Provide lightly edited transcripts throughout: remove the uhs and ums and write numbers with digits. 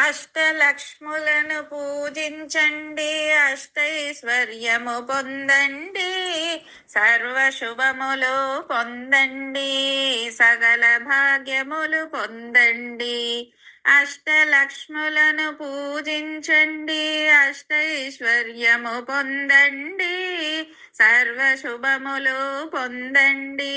అష్టలక్ష్ములను పూజించండి, అష్టైశ్వర్యము పొందండి, సర్వశుభములు పొందండి, సకల భాగ్యములు పొందండి. అష్టలక్ష్ములను పూజించండి, అష్టైశ్వర్యము పొందండి, సర్వశుభములు పొందండి,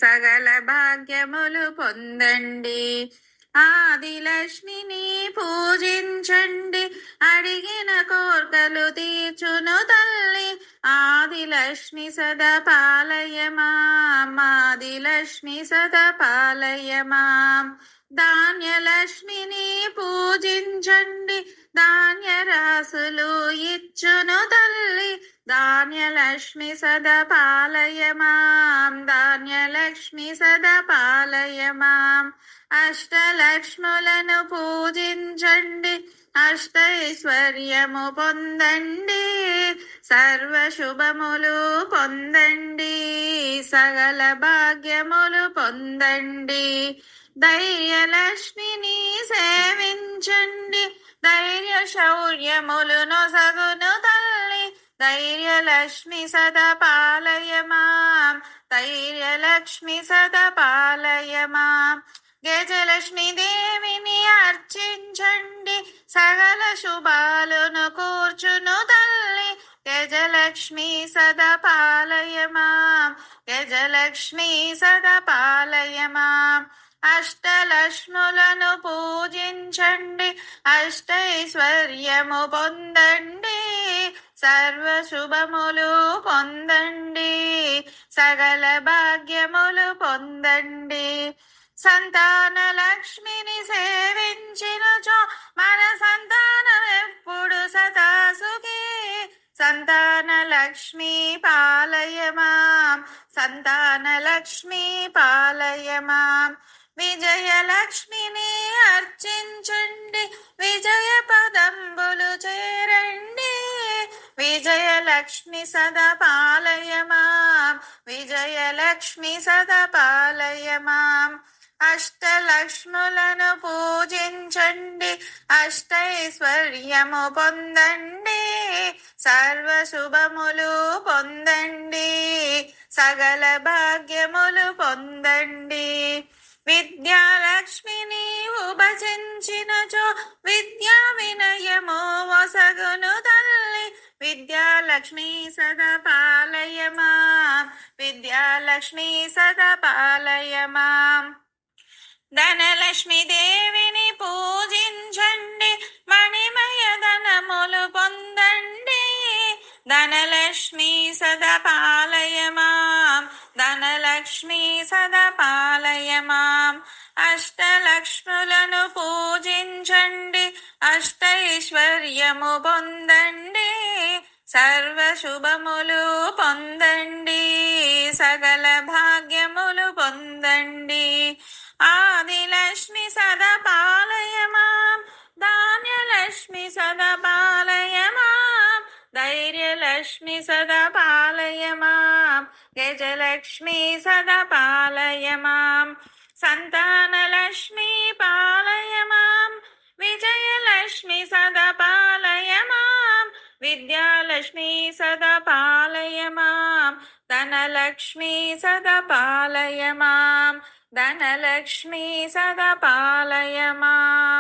సకల భాగ్యములు పొందండి. ఆదిలక్ష్మిని పూజించండి, అడిగిన కోర్కెలు తీర్చును తల్లి. ఆదిలక్ష్మి సదా పాలయమాం, ఆదిలక్ష్మి సదా పాలయమాం. ధాన్యలక్ష్మిని పూజించండి, ధాన్య రాసులు ఇచ్చును తల్లి. ధాన్యలక్ష్మి సదా పాలయమాం, ధాన్యలక్ష్మి సదా పాలయమాం. అష్టలక్ష్ములను పూజించండి, అష్టైశ్వర్యము పొందండి, సర్వశుభములు పొందండి, సకల భాగ్యములు పొందండి. ధైర్యలక్ష్మిని సేవించండి, ధైర్య శౌర్యములు నొసగును తల్లి. ధైర్యలక్ష్మి సదా పాలయమాం, ధైర్యలక్ష్మి సదా పాలయమాం. గజలక్ష్మి దేవిని అర్చించండి, సకల శుభాలను కూర్చును తల్లి. గజలక్ష్మి సదా పాలయమాం, గజలక్ష్మి సదా పాలయమాం. అష్టలక్ష్ములను పూజించండి, అష్టైశ్వర్యము పొందండి, సర్వశుభములు పొందండి, సకల భాగ్యములు పొందండి. సంతాన లక్ష్మిని సేవించినచో మన సంతానం ఎప్పుడు సదా సుఖీ. సంతాన లక్ష్మి పాలయమాం, సంతాన లక్ష్మి పాలయమాం. విజయలక్ష్మిని అర్చించండి, విజయ పదంబులు చేరండి. విజయలక్ష్మి సదా పాలయమాం, విజయలక్ష్మి సదా పాలయమాం. అష్టలక్ష్ములను పూజించండి, అష్టైశ్వర్యము పొందండి, సర్వశుభములు పొందండి, సకల భాగ్యములు పొందండి. విద్యాలక్ష్మిని భజించినచో విద్యా వినయము వసగును తల్లి. విద్యాలక్ష్మి సదా పాలయమాం, విద్యాలక్ష్మి సదా పాలయమాం. ధనలక్ష్మి దేవిని పూజించండి, మణిమయ ధనములు పొందండి. ధనలక్ష్మి సదా పాలయమాం, ధనలక్ష్మి సదా పాలయమాం. అష్టలక్ష్ములను పూజించండి, అష్టైశ్వర్యము పొందండి, సర్వశుభములు పొందండి, సకల భాగ్యములు పొందండి. ఆదిలక్ష్మి సదా పాలయమాం, ధాన్యలక్ష్మి సదా పాలయమాం. ధైర్యలక్ష్మి సదా పాలయమాం, గజలక్ష్మి సదా పాలయమాం. సంతానలక్ష్మి పాలయమాం, విజయలక్ష్మి సదా పాలయమాం. విద్యాలక్ష్మి సదా పాలయమాం, ధనలక్ష్మి సదా పాలయమాం, ధనలక్ష్మి సదా పాలయమాం.